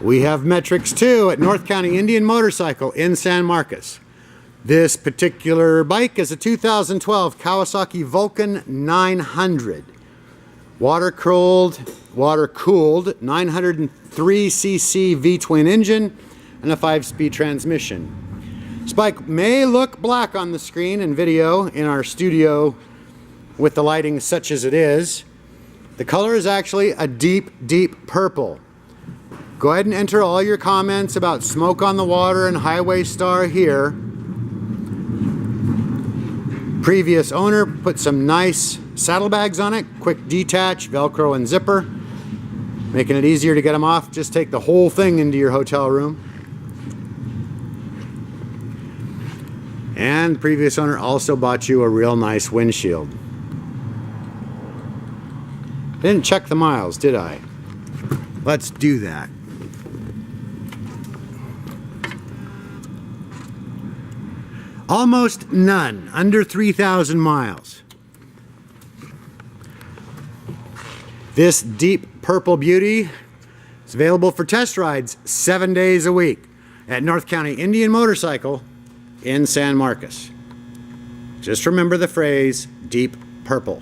We have metrics too at North County Indian Motorcycle in San Marcos. This particular bike is a 2012 Kawasaki Vulcan 900. Water-cooled 903cc V-twin engine and a 5-speed transmission. This bike may look black on the screen and video in our studio with the lighting such as it is. The color is actually a deep, deep purple. Go ahead and enter all your comments about Smoke on the Water and Highway Star here. Previous owner put some nice saddlebags on it, quick detach, Velcro and zipper, making it easier to get them off. Just take the whole thing into your hotel room. And the previous owner also bought you a real nice windshield. Didn't check the miles, did I? Let's do that. Almost none, under 3,000 miles. This deep purple beauty is available for test rides 7 days a week at North County Indian Motorcycle in San Marcos. Just remember the phrase, deep purple.